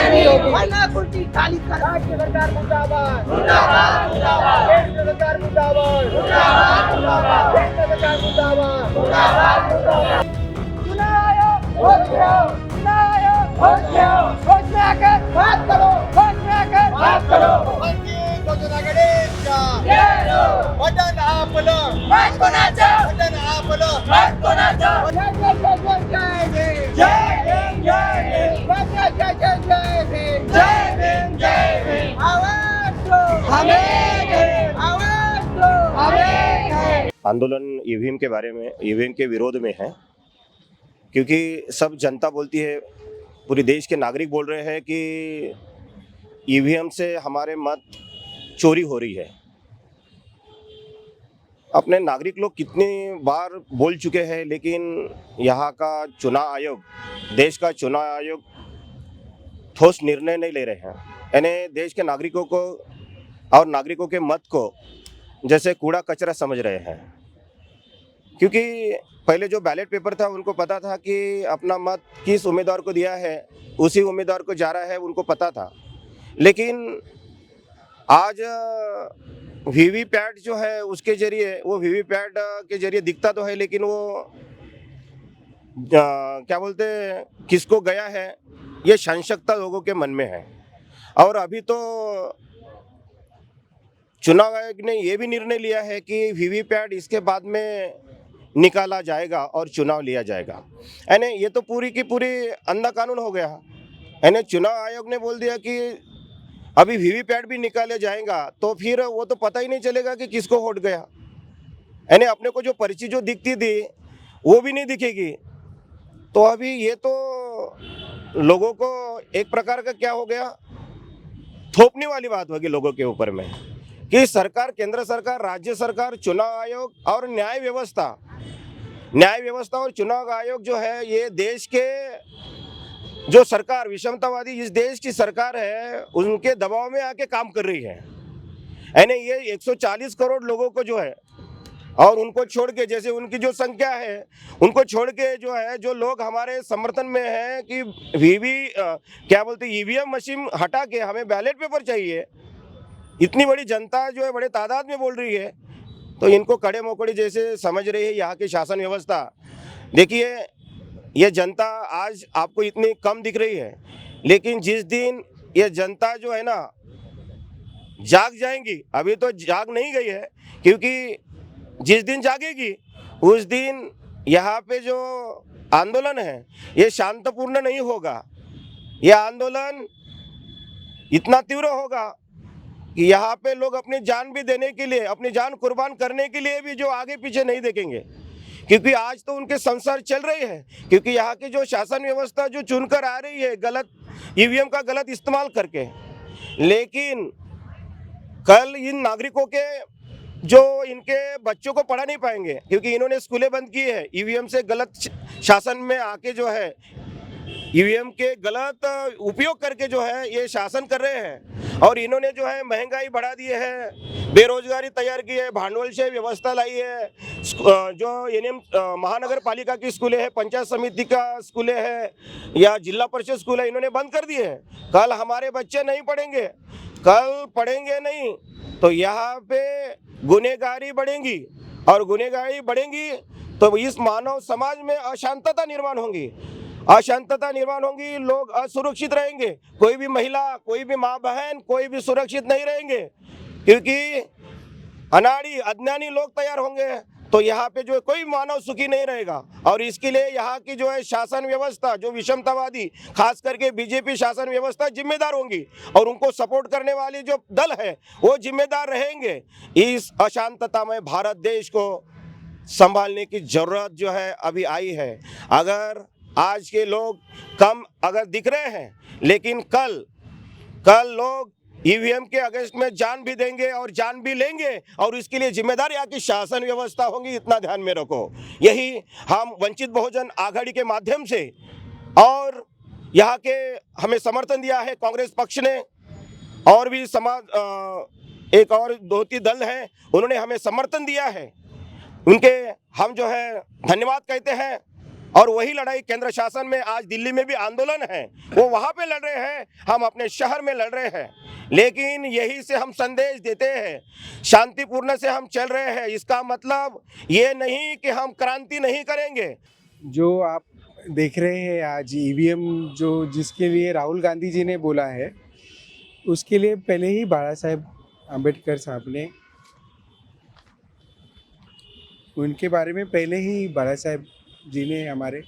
नहीं होगी। महिला कुर्सी खाली कर। राज्य सरकार मुर्दाबाद, मुर्दाबाद मुर्दाबाद केंद्र सरकार मुर्दाबाद, मुर्दाबाद मुर्दाबाद केंद्र सरकार मुर्दाबाद। मुर्दाबाद मुर्दाबाद। चुनाव आयोग होश में आओ, चुनाव आयोग होश में आओ, होश में आकर बात करो, होश में आकर बात करो। वंचित बहुजन आघाडीच्या जय हो. बटन आपलं, मत कोणाचं, बटन आपलं. मत कोणाचं. जय जय जय जय जय जय भीम जय भीम जय जय जय जय भीम. जय भीम जय भीम. आवाज दो, हमें है, आवाज दो, हमें है. आंदोलन ईवीएम के बारे में, ईवीएम के विरोध में है, क्योंकि सब जनता बोलती है, पूरे देश के नागरिक बोल रहे हैं कि ईवीएम से हमारे मत चोरी हो रही है। अपने नागरिक लोग कितनी बार बोल चुके हैं, लेकिन यहाँ का चुनाव आयोग, देश का चुनाव आयोग ठोस निर्णय नहीं ले रहे हैं। यानी देश के नागरिकों को और नागरिकों के मत को जैसे कूड़ा कचरा समझ रहे हैं। क्योंकि पहले जो बैलेट पेपर था उनको पता था कि अपना मत किस उम्मीदवार को दिया है, उसी उम्मीदवार को जा रहा है, उनको पता था। लेकिन आज वीवीपैट जो है उसके जरिए, वो वीवीपैट के जरिए दिखता तो है, लेकिन वो क्या बोलते हैं, किसको गया है, ये संशयता लोगों के मन में है। और अभी तो चुनाव आयोग ने ये भी निर्णय लिया है कि वीवीपैट इसके बाद में निकाला जाएगा और चुनाव लिया जाएगा। यानी ये तो पूरी की पूरी अंधा कानून हो गया। यानी चुनाव आयोग ने बोल दिया कि अभी वीवीपैट भी निकाले जाएगा, तो फिर वो तो पता ही नहीं चलेगा कि किसको वोट गया। यानी अपने को जो पर्ची जो दिखती थी वो भी नहीं दिखेगी। तो अभी ये तो लोगों को एक प्रकार का क्या हो गया, थोपने वाली बात होगी लोगों के ऊपर में, कि सरकार, केंद्र सरकार, राज्य सरकार, चुनाव आयोग और न्याय व्यवस्था और चुनाव आयोग जो है, ये देश के जो सरकार, विषमतावादी इस देश की सरकार है, उनके दबाव में आके काम कर रही है। यानी ये 140 करोड़ लोगों को जो है, और उनको छोड़ के, जैसे उनकी जो संख्या है उनको छोड़ के जो है, जो लोग हमारे समर्थन में हैं कि क्या बोलते ईवीएम मशीन हटा के हमें बैलेट पेपर चाहिए, इतनी बड़ी जनता जो है बड़े तादाद में बोल रही है, तो इनको कड़े मोकड़े जैसे समझ रही है यहाँ की शासन व्यवस्था। देखिए, ये जनता आज आपको इतनी कम दिख रही है, लेकिन जिस दिन ये जनता जो है ना जाग जाएंगी, अभी तो जाग नहीं गई है, क्योंकि जिस दिन जागेगी उस दिन यहाँ पे जो आंदोलन है ये शांतपूर्ण नहीं होगा। ये आंदोलन इतना तीव्र होगा कि यहाँ पे लोग अपनी जान भी देने के लिए, अपनी जान कुर्बान करने के लिए भी जो आगे पीछे नहीं देखेंगे, क्योंकि आज तो उनके संसार चल रहे हैं। क्योंकि यहाँ की जो शासन व्यवस्था जो चुनकर आ रही है गलत ईवीएम का गलत इस्तेमाल करके, लेकिन कल इन नागरिकों के जो इनके बच्चों को पढ़ा नहीं पाएंगे, क्योंकि इन्होंने स्कूलें बंद की है ईवीएम से गलत शासन में आके, जो है ईवीएम के गलत उपयोग करके जो है ये शासन कर रहे हैं। और इन्होंने जो है महंगाई बढ़ा दी है, बेरोजगारी तैयार की है, भांडवल व्यवस्था लाई है। जो एनएम महानगर पालिका की स्कूलें हैं, पंचायत समिति का स्कूलें हैं या जिला परिषद स्कूल है, इन्होंने बंद कर दिए हैं। कल हमारे बच्चे नहीं पढ़ेंगे, कल पढ़ेंगे नहीं तो यहाँ पे गुनहगारी बढ़ेंगी, और गुनहगारी बढ़ेंगी तो इस मानव समाज में अशांतता निर्माण होगी, लोग असुरक्षित रहेंगे। कोई भी महिला, कोई भी माँ बहन, कोई भी सुरक्षित नहीं रहेंगे, क्योंकि अनाड़ी अज्ञानी लोग तैयार होंगे, तो यहाँ पे जो कोई मानव सुखी नहीं रहेगा। और इसके लिए यहाँ की जो है शासन व्यवस्था, जो विषमतावादी, खास करके बीजेपी शासन व्यवस्था जिम्मेदार होंगी, और उनको सपोर्ट करने वाली जो दल है वो जिम्मेदार रहेंगे। इस अशांतता में भारत देश को संभालने की जरूरत जो है अभी आई है। अगर आज के लोग कम अगर दिख रहे हैं, लेकिन कल लोग ईवीएम के अगेंस्ट में जान भी देंगे और जान भी लेंगे, और इसके लिए जिम्मेदार यहाँ की शासन व्यवस्था होगी, इतना ध्यान में रखो। यही हम वंचित बहुजन आघाड़ी के माध्यम से, और यहाँ के हमें समर्थन दिया है कांग्रेस पक्ष ने, और भी समाज एक और 2-3 दल हैं, उन्होंने हमें समर्थन दिया है, उनके हम जो है धन्यवाद कहते हैं। और वही लड़ाई केंद्र शासन में आज दिल्ली में भी आंदोलन है, वो वहां पे लड़ रहे हैं, हम अपने शहर में लड़ रहे हैं। लेकिन यही से हम संदेश देते हैं, शांतिपूर्ण से हम चल रहे हैं। इसका मतलब ये नहीं कि हम क्रांति नहीं करेंगे। जो आप देख रहे हैं आज ईवीएम जो जिसके लिए राहुल गांधी जी ने बोला है, उसके लिए पहले ही बाबा साहेब आम्बेडकर साहब ने उनके बारे में पहले ही बाबा साहेब जी ने हमारे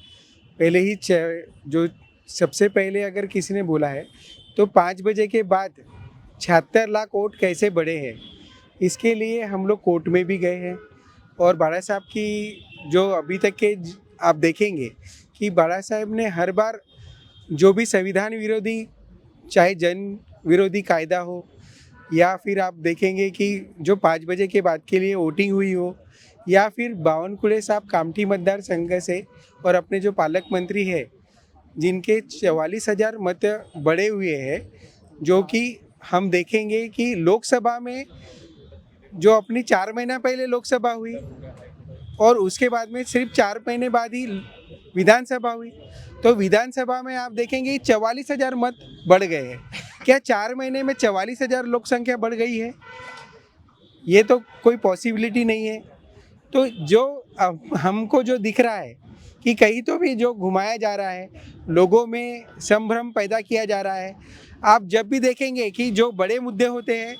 पहले ही जो सबसे पहले अगर किसी ने बोला है तो 5 बजे के बाद 76 लाख वोट कैसे बढ़े हैं, इसके लिए हम लोग कोर्ट में भी गए हैं। और बाबा साहब की जो अभी तक के आप देखेंगे कि बाबा साहेब ने हर बार जो भी संविधान विरोधी, चाहे जन विरोधी कायदा हो, या फिर आप देखेंगे कि जो 5 बजे के बाद के लिए वोटिंग हुई हो, या फिर बावनकुळे साहब कामठी मतदार संघ से और अपने जो पालक मंत्री है जिनके 44,000 मत बढ़े हुए हैं, जो कि हम देखेंगे कि लोकसभा में जो अपनी 4 महीना पहले लोकसभा हुई और उसके बाद में सिर्फ 4 महीने बाद ही विधानसभा हुई, तो विधानसभा में आप देखेंगे 44,000 मत बढ़ गए हैं। क्या 4 महीने में 44,000 लोक संख्या बढ़ गई है? ये तो कोई पॉसिबिलिटी नहीं है। तो जो हमको जो दिख रहा है कि कहीं तो भी जो घुमाया जा रहा है, लोगों में संभ्रम पैदा किया जा रहा है। आप जब भी देखेंगे कि जो बड़े मुद्दे होते हैं,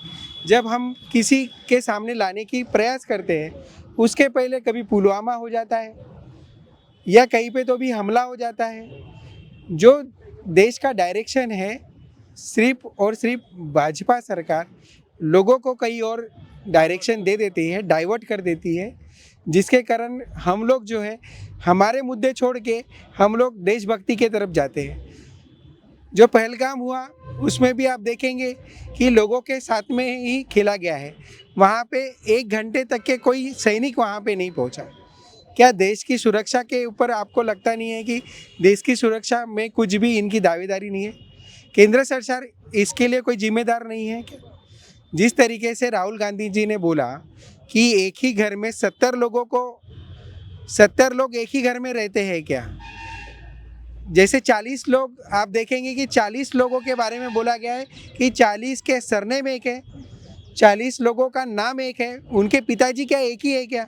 जब हम किसी के सामने लाने की प्रयास करते हैं, उसके पहले कभी पुलवामा हो जाता है या कहीं पे तो भी हमला हो जाता है। जो देश का डायरेक्शन है, सिर्फ और सिर्फ भाजपा सरकार लोगों को कहीं और डायरेक्शन दे देती है, डाइवर्ट कर देती है, जिसके कारण हम लोग जो है हमारे मुद्दे छोड़ के हम लोग देशभक्ति के तरफ जाते हैं। जो पहलगाम हुआ उसमें भी आप देखेंगे कि लोगों के साथ में ही खेला गया है। वहाँ पे 1 घंटे तक के कोई सैनिक वहाँ पे नहीं पहुँचा। क्या देश की सुरक्षा के ऊपर आपको लगता नहीं है कि देश की सुरक्षा में कुछ भी इनकी दावेदारी नहीं है? केंद्र सरकार इसके लिए कोई जिम्मेदार नहीं है क्या? जिस तरीके से राहुल गांधी जी ने बोला कि एक ही घर में 70 लोग एक ही घर में रहते हैं क्या? जैसे 40 लोग आप देखेंगे कि 40 लोगों के बारे में बोला गया है कि 40 के सरनेम एक है, 40 लोगों का नाम एक है, उनके पिताजी क्या एक ही है क्या?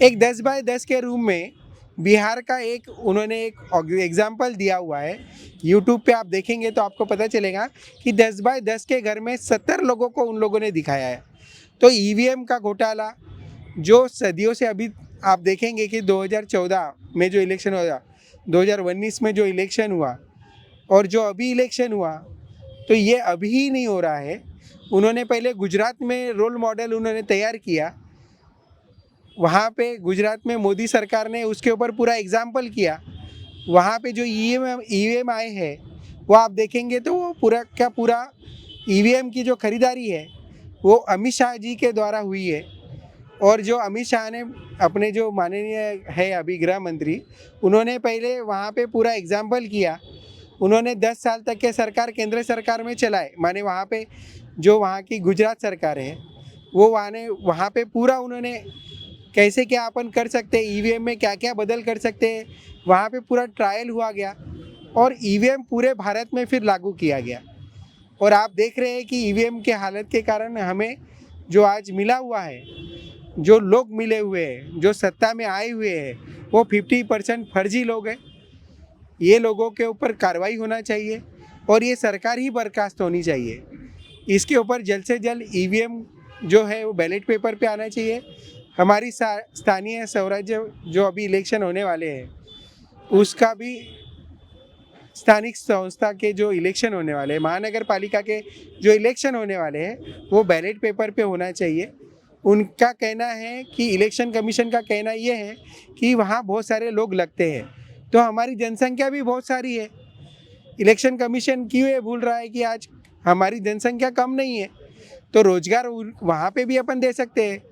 एक 10 बाय 10 के रूम में बिहार का एक उन्होंने एक एग्जाम्पल दिया हुआ है। यूट्यूब पे आप देखेंगे तो आपको पता चलेगा कि 10 बाय 10 के घर में 70 लोगों को उन लोगों ने दिखाया है। तो ईवीएम का घोटाला जो सदियों से, अभी आप देखेंगे कि 2014 में जो इलेक्शन हुआ, 2019 में जो इलेक्शन हुआ और जो अभी इलेक्शन हुआ, तो ये अभी ही नहीं हो रहा है। उन्होंने पहले गुजरात में रोल मॉडल उन्होंने तैयार किया, वहाँ पे गुजरात में मोदी सरकार ने उसके ऊपर पूरा एग्जाम्पल किया। वहाँ पे जो ईवीएम आए हैं वो आप देखेंगे तो वो पूरा का पूरा ईवीएम की जो खरीदारी है वो अमित शाह जी के द्वारा हुई है। और जो अमित शाह ने अपने जो माननीय है अभी गृह मंत्री, उन्होंने पहले वहाँ पे पूरा एग्जाम्पल किया। उन्होंने 10 साल तक के सरकार केंद्र सरकार में चलाए, माने वहाँ पे जो वहाँ की गुजरात सरकार है वो वहाँ पे पूरा उन्होंने कैसे क्या अपन कर सकते हैं, ईवीएम में क्या क्या बदल कर सकते हैं, वहाँ पे पूरा ट्रायल हुआ गया और ईवीएम पूरे भारत में फिर लागू किया गया। और आप देख रहे हैं कि ईवीएम के हालत के कारण हमें जो आज मिला हुआ है, जो लोग मिले हुए हैं, जो सत्ता में आए हुए हैं, वो 50% फर्जी लोग हैं। ये लोगों के ऊपर कार्रवाई होना चाहिए और ये सरकार ही बर्खास्त होनी चाहिए। इसके ऊपर जल्द से जल्द ईवीएम जो है वो बैलेट पेपर पे आना चाहिए। हमारी स्थानीय स्वराज्य जो अभी इलेक्शन होने वाले हैं, उसका भी स्थानिक संस्था के जो इलेक्शन होने वाले हैं, महानगर पालिका के जो इलेक्शन होने वाले हैं, वो बैलेट पेपर पे होना चाहिए। उनका कहना है कि इलेक्शन कमीशन का कहना ये है कि वहाँ बहुत सारे लोग लगते हैं, तो हमारी जनसंख्या भी बहुत सारी है। इलेक्शन कमीशन क्यों ये भूल रहा है कि आज हमारी जनसंख्या कम नहीं है, तो रोजगार वहाँ पे भी अपन दे सकते हैं।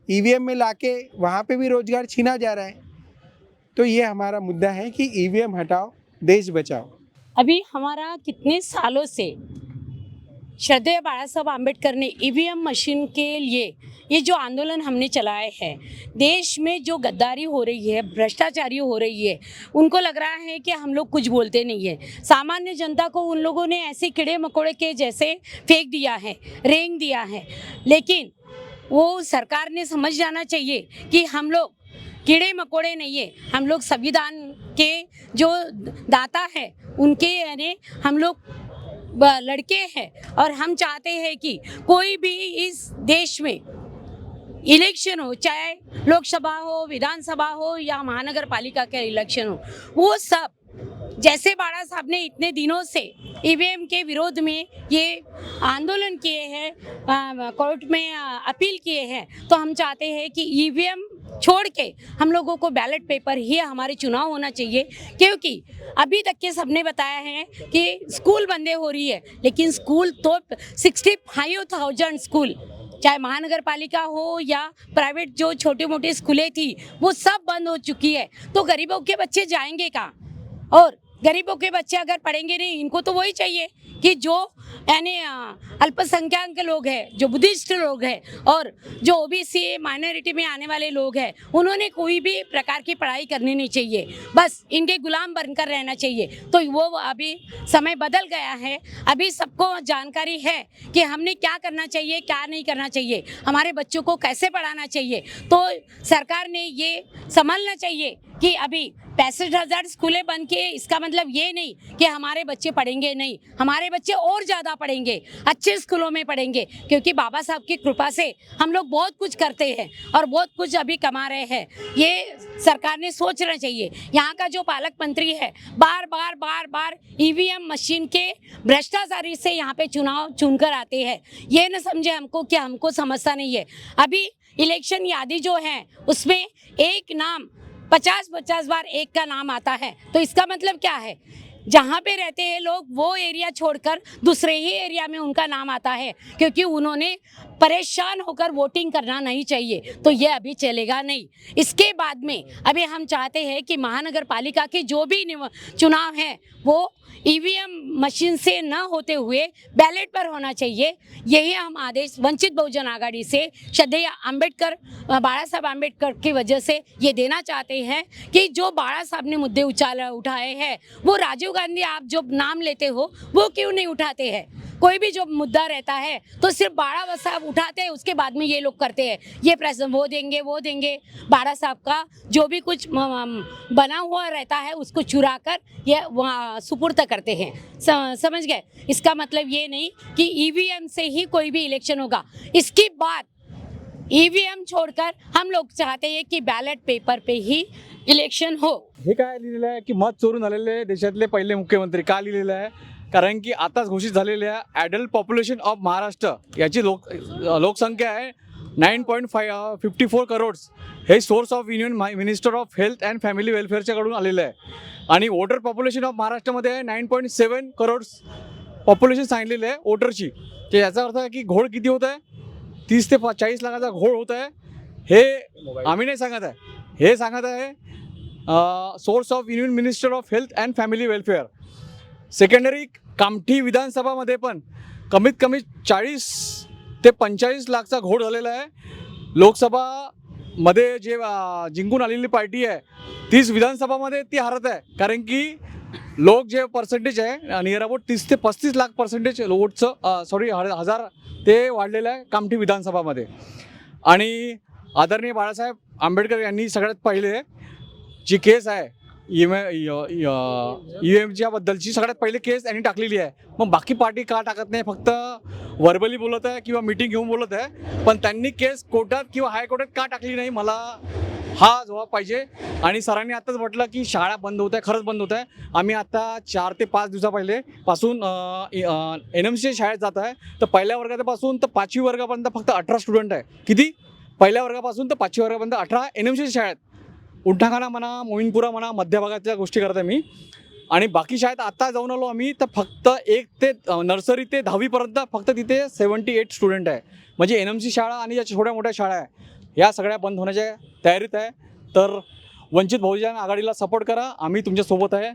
ईवीएम में लाके वहाँ पे भी रोजगार छीना जा रहा है। तो ये हमारा मुद्दा है कि ईवीएम हटाओ, देश बचाओ। अभी हमारा कितने सालों से श्रद्धेय बाला साहब आम्बेडकर ने ईवीएम मशीन के लिए ये जो आंदोलन हमने चलाए हैं, देश में जो गद्दारी हो रही है, भ्रष्टाचारी हो रही है, उनको लग रहा है कि हम लोग कुछ बोलते नहीं है। सामान्य जनता को उन लोगों ने ऐसे कीड़े मकोड़े के जैसे फेंक दिया है, रेंग दिया है। लेकिन वो सरकार ने समझ जाना चाहिए कि हम लोग कीड़े मकोड़े नहीं है, हम लोग संविधान के जो दाता है उनके यानी हम लोग लड़के हैं। और हम चाहते हैं कि कोई भी इस देश में इलेक्शन हो, चाहे लोकसभा हो, विधानसभा हो या महानगर पालिका के इलेक्शन हो, वो सब जैसे बाड़ा साहब ने इतने दिनों से ईवीएम के विरोध में ये आंदोलन किए हैं, कोर्ट में अपील किए हैं, तो हम चाहते हैं कि ईवीएम छोड़ के हम लोगों को बैलेट पेपर ही हमारे चुनाव होना चाहिए। क्योंकि अभी तक के सबने बताया है कि स्कूल बंदे हो रही है, लेकिन स्कूल तो 65,000 स्कूल, चाहे महानगर पालिका हो या प्राइवेट जो छोटे मोटे स्कूलें थी, वो सब बंद हो चुकी है। तो गरीबों के बच्चे जाएंगे कहाँ? और गरीबों के बच्चे अगर पढ़ेंगे नहीं, इनको तो वही चाहिए कि जो यानी अल्पसंख्यक लोग हैं, जो बुद्धिस्ट लोग हैं और जो ओबीसी माइनॉरिटी में आने वाले लोग हैं, उन्होंने कोई भी प्रकार की पढ़ाई करनी नहीं चाहिए, बस इनके गुलाम बनकर रहना चाहिए। तो वो अभी समय बदल गया है, अभी सबको जानकारी है कि हमने क्या करना चाहिए, क्या नहीं करना चाहिए, हमारे बच्चों को कैसे पढ़ाना चाहिए। तो सरकार ने ये समझना चाहिए कि अभी 65,000 स्कूलें बन के इसका मतलब ये नहीं कि हमारे बच्चे पढ़ेंगे नहीं, हमारे बच्चे और ज़्यादा पढ़ेंगे, अच्छे स्कूलों में पढ़ेंगे। क्योंकि बाबा साहब की कृपा से हम लोग बहुत कुछ करते हैं और बहुत कुछ अभी कमा रहे हैं। ये सरकार ने सोचना चाहिए। यहाँ का जो पालक मंत्री है बार बार ईवीएम मशीन के भ्रष्टाचारी से यहाँ पे चुनाव चुनकर आते हैं। ये न समझे हमको कि हमको समझता नहीं है। अभी इलेक्शन यादी जो है उसमें एक नाम 50 बार एक का नाम आता है, तो इसका मतलब क्या है? जहाँ पे रहते हैं लोग वो एरिया छोड़कर दूसरे ही एरिया में उनका नाम आता है, क्योंकि उन्होंने परेशान होकर वोटिंग करना नहीं चाहिए। तो ये अभी चलेगा नहीं। इसके बाद में अभी हम चाहते हैं कि महानगर पालिका के जो भी चुनाव हैं वो ईवीएम मशीन से न होते हुए बैलेट पर होना चाहिए। यही हम आदेश वंचित बहुजन आघाड़ी से श्रद्धेय आम्बेडकर बाला साहब आम्बेडकर की वजह से ये देना चाहते हैं कि जो बाला साहब ने मुद्दे उठाए हैं, वो राजीव गांधी आप जो नाम लेते हो वो क्यों नहीं उठाते हैं? कोई भी जो मुद्दा रहता है तो सिर्फ बाड़ा साहब उठाते हैं, उसके बाद में ये लोग करते हैं ये प्रश्न वो देंगे। बाड़ा साहब का जो भी कुछ बना हुआ रहता है उसको चुरा कर ये वहाँ सुपुर्द करते हैं। समझ गए? इसका मतलब ये नहीं कि ईवीएम से ही कोई भी इलेक्शन होगा। इसके बाद ईवीएम छोड़कर हम लोग चाहते हैं कि बैलेट पेपर पे ही इलेक्शन हो। हे काय लिहिलेलं आहे की मत चोरून आलेले देशातले पहिले मुख्यमंत्री का लिहिलेलं आहे? कारण की आताच घोषित झालेल्या ॲडल्ट पॉप्युलेशन ऑफ महाराष्ट्र याची लोकसंख्या आहे 9.54 करोड्स। हे source of union minister of health and family वेलफेअरच्याकडून आलेलं आहे। आणि वोटर पॉप्युलेशन ऑफ महाराष्ट्रामध्ये आहे 9.7 करोड्स पॉप्युलेशन सांगितलेलं आहे वोटरची। तर याचा अर्थ आहे की घोळ किती होत आहे? 30 ते 40 लाखाचा घोळ होत आहे। हे आम्ही नाही सांगत आहे, हे सांगत आहे source of union minister of health and family welfare. Secondary Kamthi विधानसभामध्ये पण कमीत कमी 40 ते 45 लाखचा घोळ झालेला आहे। लोकसभामध्ये जे जिंकून आलेली पार्टी आहे तीच विधानसभामध्ये ती हरत आहे, कारण की लोक जे पर्सेंटेज आहे नियर अबाउट 30 ते 35 लाख पर्सेंटेज वोटचं हजार ते वाढलेलं आहे कामठी विधानसभामध्ये। आणि आदरणीय बाळासाहेब आंबेडकर यांनी सगळ्यात पहिले जी केस आहे ईव्हीएमच्या बद्दलची सगळ्यात पहिले केस यांनी टाकलेली आहे। मग बाकी पार्टी का टाकत नाही? फक्त वर्बली बोलत आहे किंवा मीटिंग घेऊन बोलत आहे, पण त्यांनी केस कोर्टात किंवा हायकोर्टात का टाकली नाही, मला हा जबाब पाहिजे। आणि सरांनी आताच म्हटलं की शाळा बंद होत आहे, खरंच बंद होत आहे। आम्ही आता 4 ते 5 दिवसा पहिले पासून NMC शाळेत जात आहे। तर पहिल्या वर्गापासून तर 5वी वर्गापर्यंत फक्त 18 स्टुडंट आहे। किती? पहिल्या वर्गापासून तर 5वी वर्गापर्यंत 18 NMC शाळेत। उंठाखाना म्हणा, मोईनपुरा म्हणा, मध्य भागातल्या गोष्टी करत आहे मी। आणि बाकी शाळेत आता जाऊन आलो आम्ही तर फक्त 1 ते नर्सरी ते 10वी पर्यंत फक्त तिथे 78 स्टुडंट आहे। म्हणजे NMC शाळा आणि या छोट्या मोठ्या शाळा आहे या सगळ्या बंद होण्याच्या तयारीत आहे। तर वंचित बहुजन आघाडीला सपोर्ट करा, आम्ही तुमच्या सोबत आहे।